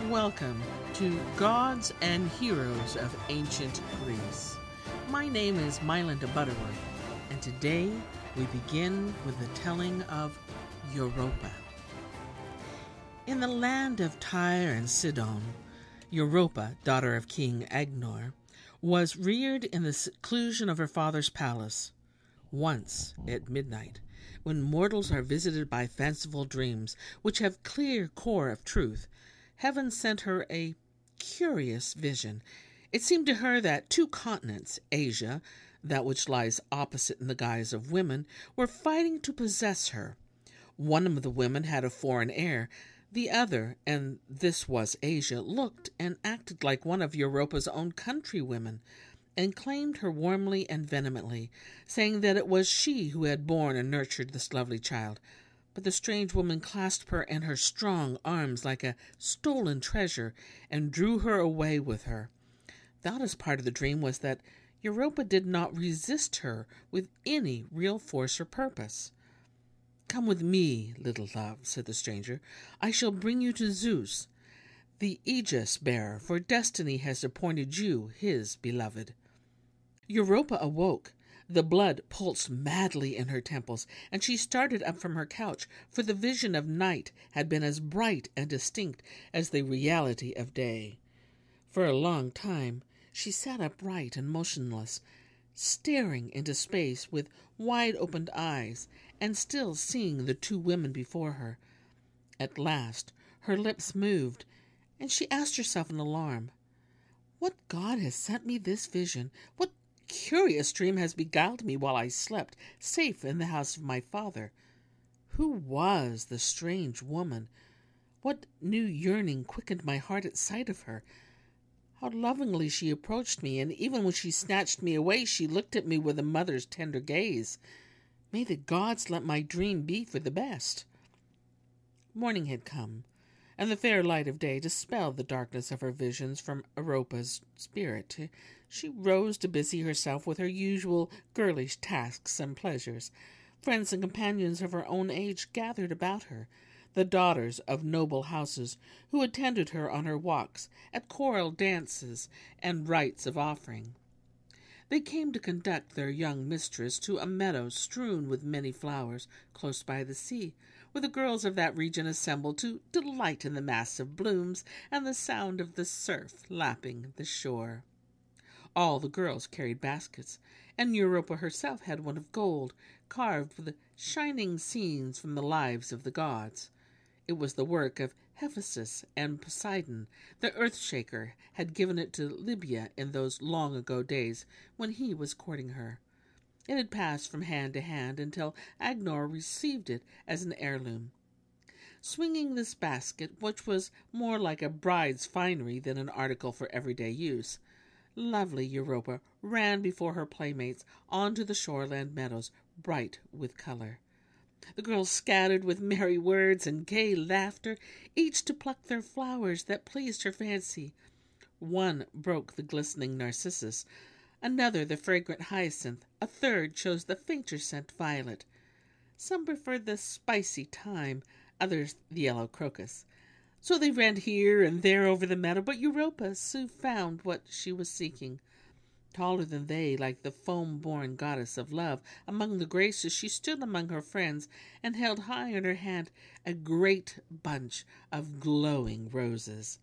Welcome to Gods and Heroes of Ancient Greece. My name is MyLinda Butterworth, and today we begin with the telling of Europa. In the land of Tyre and Sidon, Europa, daughter of King Agenor, was reared in the seclusion of her father's palace. Once, at midnight, when mortals are visited by fanciful dreams which have clear core of truth, heaven sent her a curious vision. It seemed to her that two continents, Asia, that which lies opposite in the guise of women, were fighting to possess her. One of the women had a foreign air. The other, and this was Asia, looked and acted like one of Europa's own countrywomen, and claimed her warmly and vehemently, saying that it was she who had borne and nurtured this lovely child. But the strange woman clasped her in her strong arms like a stolen treasure, and drew her away with her. The oddest part of the dream was that Europa did not resist her with any real force or purpose. "Come with me, little love," said the stranger. "I shall bring you to Zeus, the aegis bearer, for destiny has appointed you his beloved." Europa awoke. The blood pulsed madly in her temples, and she started up from her couch, for the vision of night had been as bright and distinct as the reality of day. For a long time she sat upright and motionless, staring into space with wide-opened eyes, and still seeing the two women before her. At last her lips moved, and she asked herself in alarm, "What god has sent me this vision? What curious dream has beguiled me while I slept, safe in the house of my father? Who was the strange woman? What new yearning quickened my heart at sight of her? How lovingly she approached me, and even when she snatched me away, she looked at me with a mother's tender gaze. May the gods let my dream be for the best." Morning had come, and the fair light of day dispelled the darkness of her visions from Europa's spirit. She rose to busy herself with her usual girlish tasks and pleasures. Friends and companions of her own age gathered about her, the daughters of noble houses, who attended her on her walks, at choral dances and rites of offering. They came to conduct their young mistress to a meadow strewn with many flowers, close by the sea, where the girls of that region assembled to delight in the mass of blooms and the sound of the surf lapping the shore. All the girls carried baskets, and Europa herself had one of gold, carved with shining scenes from the lives of the gods. It was the work of Hephaestus, and Poseidon, the earth-shaker, had given it to Libya in those long-ago days when he was courting her. It had passed from hand to hand until Agenor received it as an heirloom. Swinging this basket, which was more like a bride's finery than an article for everyday use, lovely Europa ran before her playmates onto the shoreland meadows, bright with color. The girls scattered with merry words and gay laughter, each to pluck their flowers that pleased her fancy. One broke the glistening narcissus, another the fragrant hyacinth, a third chose the fainter scent violet. Some preferred the spicy thyme, others the yellow crocus. So they ran here and there over the meadow, but Europa soon found what she was seeking. Taller than they, like the foam-born goddess of love among the graces, she stood among her friends and held high in her hand a great bunch of glowing roses.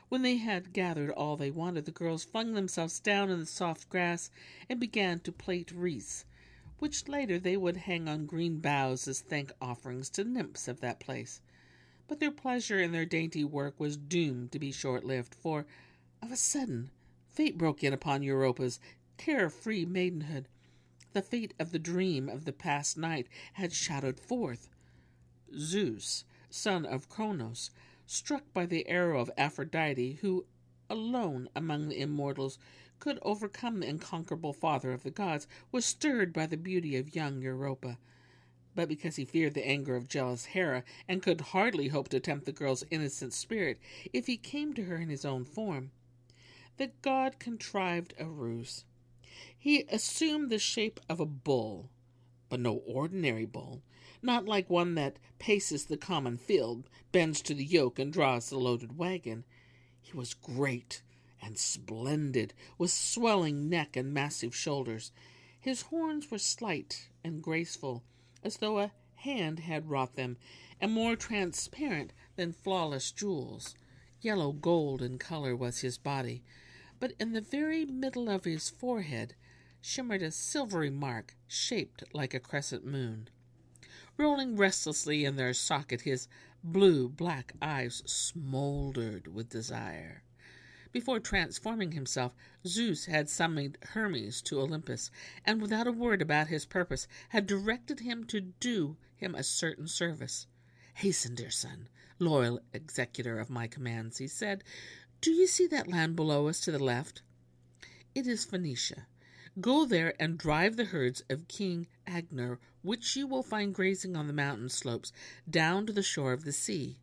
When they had gathered all they wanted, the girls flung themselves down in the soft grass and began to plait wreaths, which later they would hang on green boughs as thank offerings to nymphs of that place. But their pleasure in their dainty work was doomed to be short-lived, for, of a sudden, fate broke in upon Europa's carefree maidenhood. The fate of the dream of the past night had shadowed forth. Zeus, son of Cronos, struck by the arrow of Aphrodite, who, alone among the immortals, could overcome the incomparable father of the gods, was stirred by the beauty of young Europa. But because he feared the anger of jealous Hera, and could hardly hope to tempt the girl's innocent spirit if he came to her in his own form, the god contrived a ruse. He assumed the shape of a bull, but no ordinary bull, not like one that paces the common field, bends to the yoke, and draws the loaded wagon. He was great and splendid, with swelling neck and massive shoulders. His horns were slight and graceful, as though a hand had wrought them, and more transparent than flawless jewels. Yellow gold in color was his body, but in the very middle of his forehead shimmered a silvery mark shaped like a crescent moon. Rolling restlessly in their socket, his blue-black eyes smoldered with desire. Before transforming himself, Zeus had summoned Hermes to Olympus, and without a word about his purpose, had directed him to do him a certain service. "Hasten, dear son, loyal executor of my commands," he said. "Do you see that land below us to the left? It is Phoenicia. Go there and drive the herds of King Agenor, which you will find grazing on the mountain slopes, down to the shore of the sea."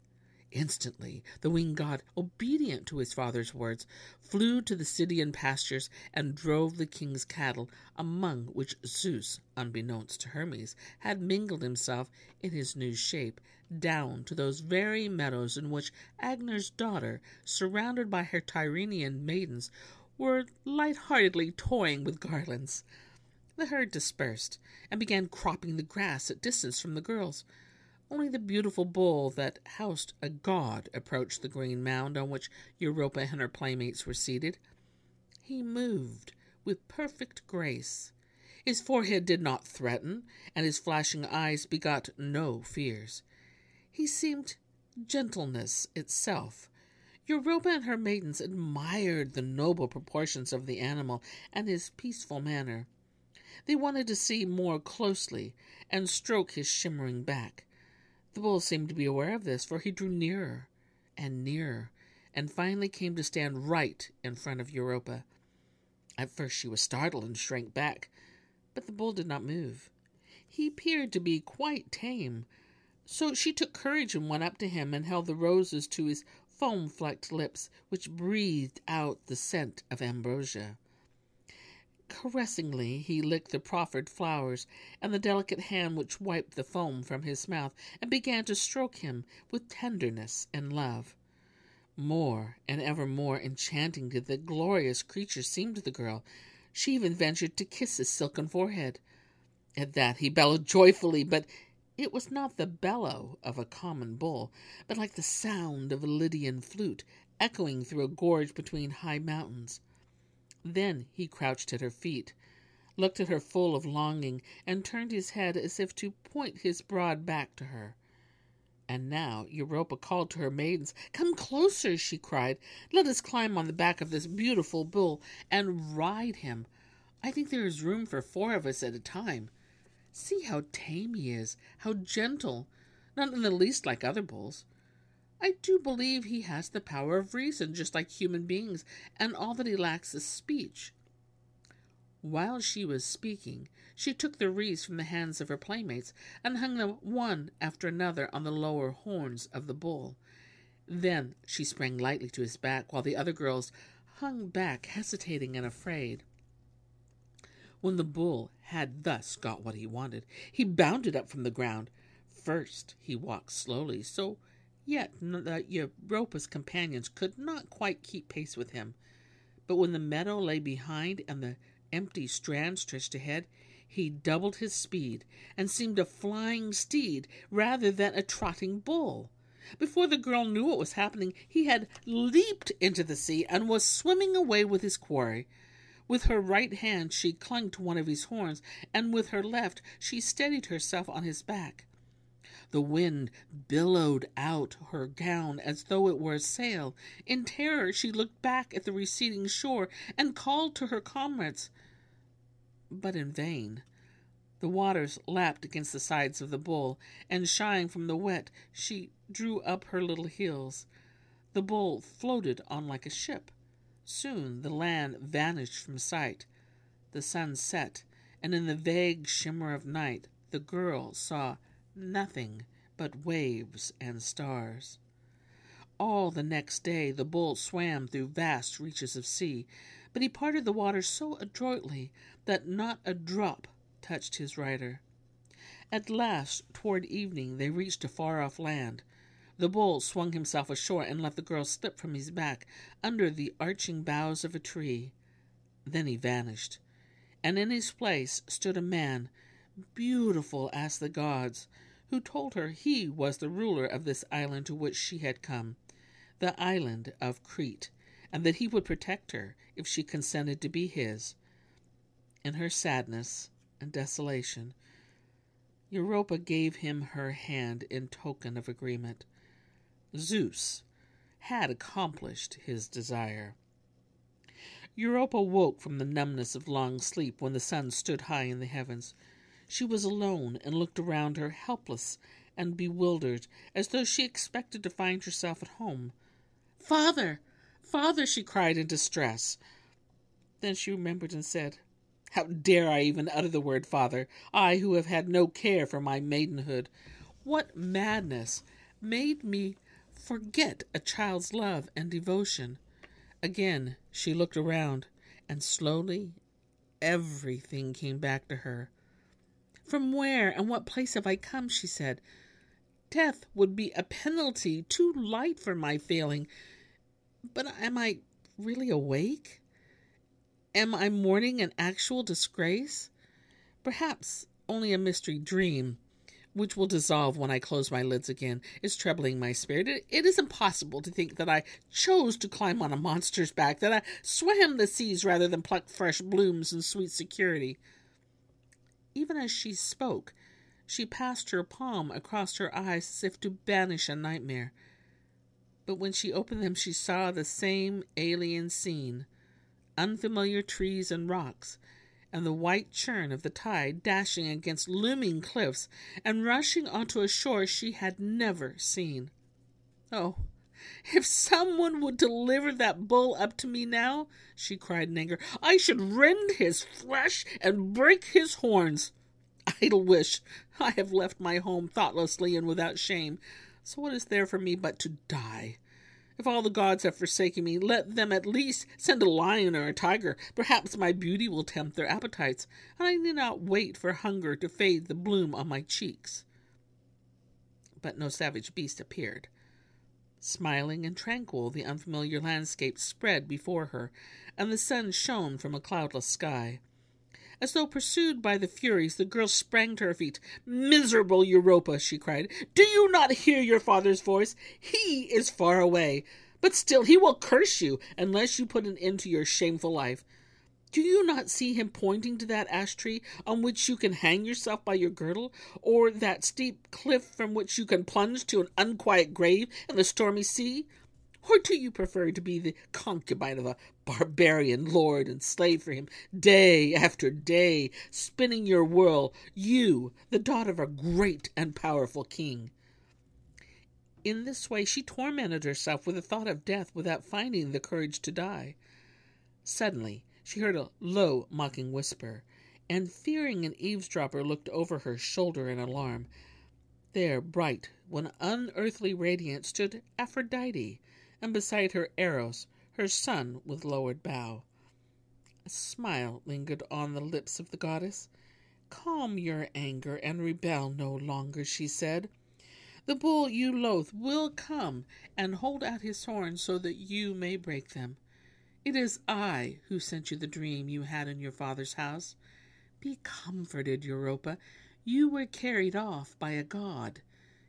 Instantly, the winged god, obedient to his father's words, flew to the Stygian pastures and drove the king's cattle, among which Zeus, unbeknownst to Hermes, had mingled himself in his new shape, down to those very meadows in which Agenor's daughter, surrounded by her Tyrrhenian maidens, were light-heartedly toying with garlands. The herd dispersed, and began cropping the grass at distance from the girls. Only the beautiful bull that housed a god approached the green mound on which Europa and her playmates were seated. He moved with perfect grace. His forehead did not threaten, and his flashing eyes begot no fears. He seemed gentleness itself. Europa and her maidens admired the noble proportions of the animal and his peaceful manner. They wanted to see more closely and stroke his shimmering back. The bull seemed to be aware of this, for he drew nearer, and finally came to stand right in front of Europa. At first she was startled and shrank back, but the bull did not move. He appeared to be quite tame, so she took courage and went up to him and held the roses to his foam-flecked lips, which breathed out the scent of ambrosia. Caressingly he licked the proffered flowers and the delicate hand which wiped the foam from his mouth, and began to stroke him with tenderness and love. More and ever more enchanting did the glorious creature seem to the girl. She even ventured to kiss his silken forehead. At that he bellowed joyfully, but it was not the bellow of a common bull, but like the sound of a Lydian flute echoing through a gorge between high mountains. Then he crouched at her feet, looked at her full of longing, and turned his head as if to point his broad back to her. And now Europa called to her maidens. "Come closer," she cried. "Let us climb on the back of this beautiful bull and ride him. I think there is room for 4 of us at a time. See how tame he is, how gentle, not in the least like other bulls. I do believe he has the power of reason, just like human beings, and all that he lacks is speech." While she was speaking, she took the wreaths from the hands of her playmates and hung them one after another on the lower horns of the bull. Then she sprang lightly to his back, while the other girls hung back, hesitating and afraid. When the bull had thus got what he wanted, he bounded up from the ground. First he walked slowly, so yet that Europa's companions could not quite keep pace with him. But when the meadow lay behind and the empty strand stretched ahead, he doubled his speed and seemed a flying steed rather than a trotting bull. Before the girl knew what was happening, he had leaped into the sea and was swimming away with his quarry. With her right hand she clung to one of his horns, and with her left she steadied herself on his back. The wind billowed out her gown as though it were a sail. In terror she looked back at the receding shore and called to her comrades, but in vain. The waters lapped against the sides of the bull, and shying from the wet, she drew up her little heels. The bull floated on like a ship. Soon the land vanished from sight. The sun set, and in the vague shimmer of night the girl saw nothing but waves and stars. All the next day the bull swam through vast reaches of sea, but he parted the water so adroitly that not a drop touched his rider. At last, toward evening, they reached a far-off land. The bull swung himself ashore and let the girl slip from his back under the arching boughs of a tree. Then he vanished, and in his place stood a man, beautiful as the gods, who told her he was the ruler of this island to which she had come, the island of Crete, and that he would protect her if she consented to be his. In her sadness and desolation, Europa gave him her hand in token of agreement. Zeus had accomplished his desire. Europa woke from the numbness of long sleep when the sun stood high in the heavens. She was alone and looked around her, helpless and bewildered, as though she expected to find herself at home. "Father! Father!" she cried in distress. Then she remembered and said, "How dare I even utter the word father, I who have had no care for my maidenhood? What madness made me forget a child's love and devotion?" Again she looked around, and slowly everything came back to her. "From where and what place have I come?" she said. "Death would be a penalty too light for my failing. But am I really awake? Am I mourning an actual disgrace? Perhaps only a mystery dream, which will dissolve when I close my lids again, is troubling my spirit. It is impossible to think that I chose to climb on a monster's back, that I swam the seas rather than pluck fresh blooms in sweet security." Even as she spoke, she passed her palm across her eyes as if to banish a nightmare. But when she opened them, she saw the same alien scene, unfamiliar trees and rocks, and the white churn of the tide dashing against looming cliffs and rushing onto a shore she had never seen. "Oh, if someone would deliver that bull up to me now," she cried in anger, "I should rend his flesh and break his horns. Idle wish! I have left my home thoughtlessly and without shame, so what is there for me but to die? If all the gods have forsaken me, let them at least send a lion or a tiger. Perhaps my beauty will tempt their appetites, and I need not wait for hunger to fade the bloom on my cheeks." But no savage beast appeared. Smiling and tranquil, the unfamiliar landscape spread before her, and the sun shone from a cloudless sky. As though pursued by the Furies, the girl sprang to her feet. "Miserable Europa!" she cried. "Do you not hear your father's voice? He is far away, but still he will curse you unless you put an end to your shameful life. Do you not see him pointing to that ash tree on which you can hang yourself by your girdle, or that steep cliff from which you can plunge to an unquiet grave in the stormy sea? Or do you prefer to be the concubine of a barbarian lord and slave for him day after day, spinning your whirl, you, the daughter of a great and powerful king?" In this way she tormented herself with the thought of death without finding the courage to die. Suddenly she heard a low, mocking whisper, and fearing an eavesdropper, looked over her shoulder in alarm. There, bright, with unearthly radiance, stood Aphrodite, and beside her Eros, her son with lowered bow. A smile lingered on the lips of the goddess. "Calm your anger and rebel no longer," she said. "The bull you loathe will come and hold out his horns so that you may break them. It is I who sent you the dream you had in your father's house. Be comforted, Europa. You were carried off by a god.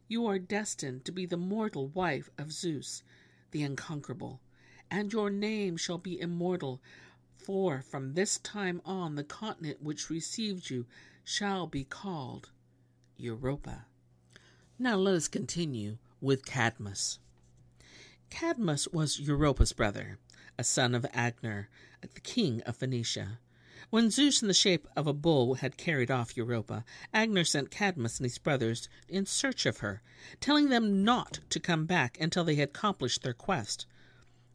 You are destined to be the mortal wife of Zeus, the unconquerable, and your name shall be immortal, for from this time on the continent which received you shall be called Europa." Now let us continue with Cadmus. Cadmus was Europa's brother, a son of Agenor, the king of Phoenicia. When Zeus in the shape of a bull had carried off Europa, Agenor sent Cadmus and his brothers in search of her, telling them not to come back until they had accomplished their quest.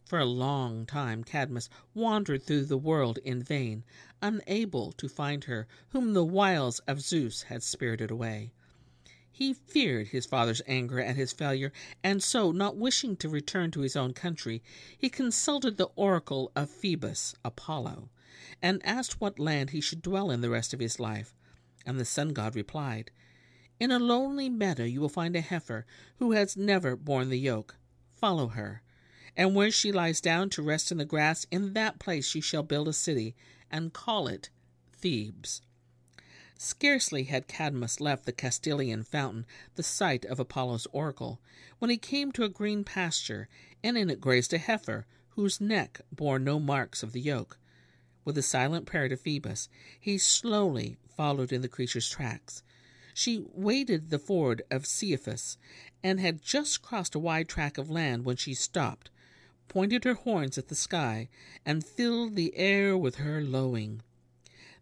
For a long time Cadmus wandered through the world in vain, unable to find her whom the wiles of Zeus had spirited away. He feared his father's anger at his failure, and so, not wishing to return to his own country, he consulted the oracle of Phoebus, Apollo, and asked what land he should dwell in the rest of his life. And the sun god replied, In a lonely meadow you will find a heifer who has never borne the yoke. Follow her, and where she lies down to rest in the grass, in that place she shall build a city, and call it Thebes." Scarcely had Cadmus left the Castilian fountain, the site of Apollo's oracle, when he came to a green pasture, and in it grazed a heifer, whose neck bore no marks of the yoke. With a silent prayer to Phoebus, he slowly followed in the creature's tracks. She waded the ford of Cephas, and had just crossed a wide tract of land when she stopped, pointed her horns at the sky, and filled the air with her lowing.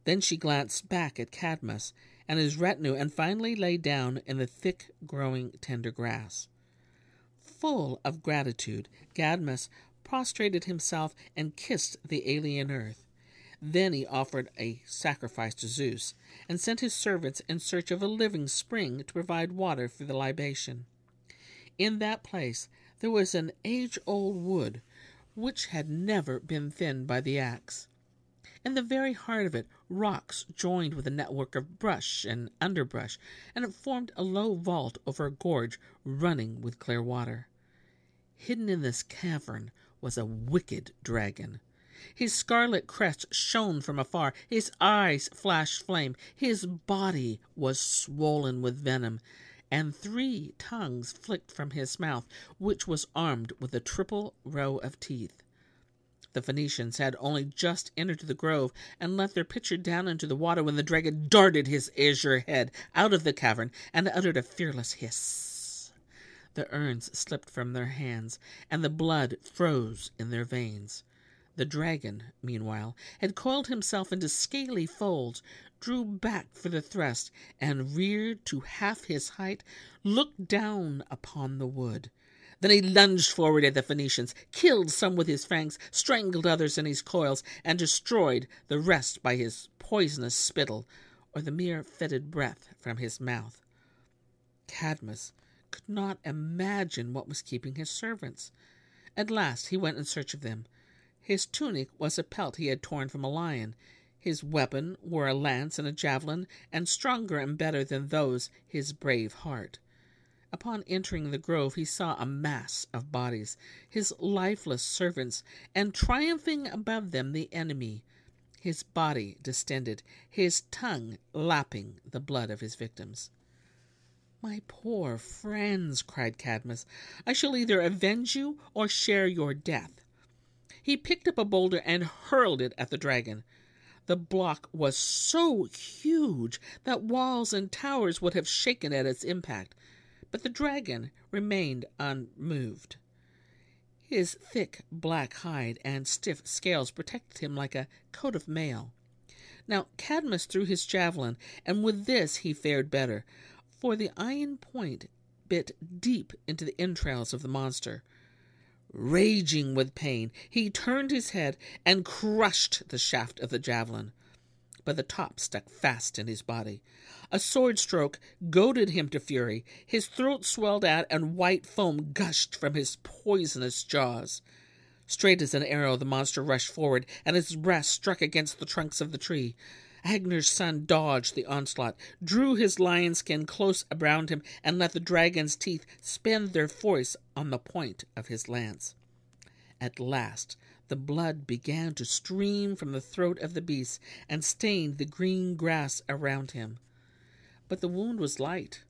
Then she glanced back at Cadmus and his retinue, and finally lay down in the thick-growing tender grass. Full of gratitude, Cadmus prostrated himself and kissed the alien earth. Then he offered a sacrifice to Zeus, and sent his servants in search of a living spring to provide water for the libation. In that place there was an age-old wood, which had never been thinned by the axe. In the very heart of it, rocks joined with a network of brush and underbrush, and it formed a low vault over a gorge running with clear water. Hidden in this cavern was a wicked dragon. His scarlet crest shone from afar, his eyes flashed flame, his body was swollen with venom, and 3 tongues flicked from his mouth, which was armed with a triple row of teeth. The Phoenicians had only just entered the grove and let their pitcher down into the water when the dragon darted his azure head out of the cavern and uttered a fearless hiss. The urns slipped from their hands, and the blood froze in their veins. The dragon, meanwhile, had coiled himself into scaly folds, drew back for the thrust, and reared to half his height, looked down upon the wood. Then he lunged forward at the Phoenicians, killed some with his fangs, strangled others in his coils, and destroyed the rest by his poisonous spittle, or the mere fetid breath from his mouth. Cadmus could not imagine what was keeping his servants. At last he went in search of them. His tunic was a pelt he had torn from a lion. His weapon were a lance and a javelin, and stronger and better than those his brave heart. Upon entering the grove, he saw a mass of bodies, his lifeless servants, and triumphing above them the enemy, his body distended, his tongue lapping the blood of his victims. "My poor friends," cried Cadmus, "I shall either avenge you or share your death." He picked up a boulder and hurled it at the dragon. The block was so huge that walls and towers would have shaken at its impact. But the dragon remained unmoved. His thick black hide and stiff scales protected him like a coat of mail. Now Cadmus threw his javelin, and with this he fared better, for the iron point bit deep into the entrails of the monster. Raging with pain, he turned his head and crushed the shaft of the javelin, but the top stuck fast in his body. A sword stroke goaded him to fury. His throat swelled out, and white foam gushed from his poisonous jaws. Straight as an arrow the monster rushed forward, and his breast struck against the trunks of the tree. Agnor's son dodged the onslaught, drew his lion skin close around him, and let the dragon's teeth spend their force on the point of his lance. At last the blood began to stream from the throat of the beast and stained the green grass around him. But the wound was light,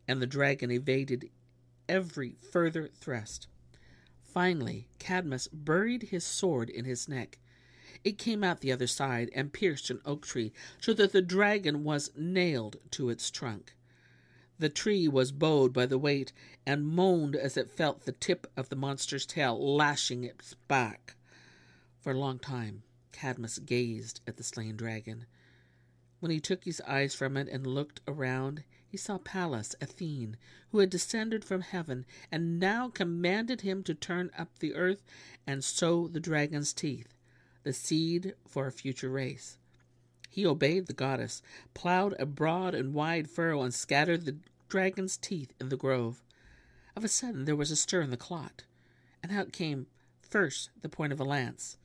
and the dragon evaded every further thrust. Finally, Cadmus buried his sword in his neck. It came out the other side and pierced an oak tree, so that the dragon was nailed to its trunk. The tree was bowed by the weight, and moaned as it felt the tip of the monster's tail lashing its back. For a long time Cadmus gazed at the slain dragon. When he took his eyes from it and looked around, he saw Pallas Athene, who had descended from heaven, and now commanded him to turn up the earth and sow the dragon's teeth, the seed for a future race. He obeyed the goddess, plowed a broad and wide furrow, and scattered the dragon's teeth in the grove. Of a sudden there was a stir in the clot, and out came first the point of a lance,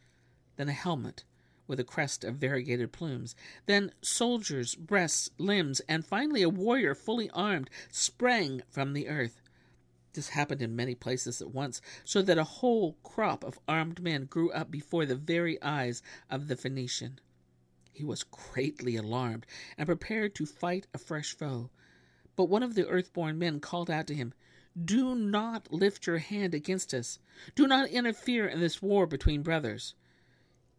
then a helmet, with a crest of variegated plumes. Then soldiers, breasts, limbs, and finally a warrior fully armed sprang from the earth. This happened in many places at once, so that a whole crop of armed men grew up before the very eyes of the Phoenician. He was greatly alarmed and prepared to fight a fresh foe. But one of the earthborn men called out to him, "Do not lift your hand against us. Do not interfere in this war between brothers."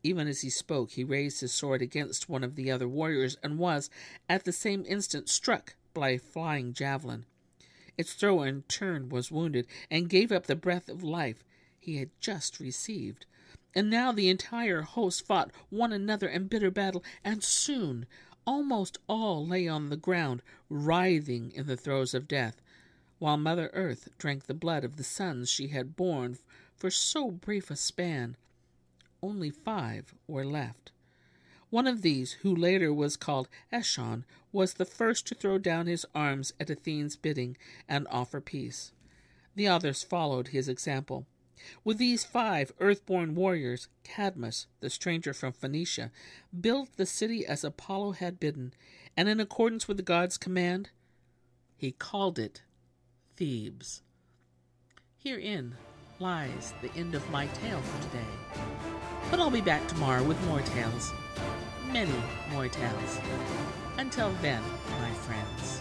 Even as he spoke, he raised his sword against one of the other warriors and was, at the same instant, struck by a flying javelin. Its thrower in turn was wounded and gave up the breath of life he had just received. And now the entire host fought one another in bitter battle, and soon almost all lay on the ground, writhing in the throes of death, while Mother Earth drank the blood of the sons she had borne for so brief a span. Only 5 were left. One of these, who later was called Eshon, was the first to throw down his arms at Athene's bidding and offer peace. The others followed his example. With these 5 earthborn warriors, Cadmus, the stranger from Phoenicia, built the city as Apollo had bidden, and in accordance with the god's command, he called it Thebes. Herein lies the end of my tale for today. But I'll be back tomorrow with more tales. Many more tales. Until then, my friends.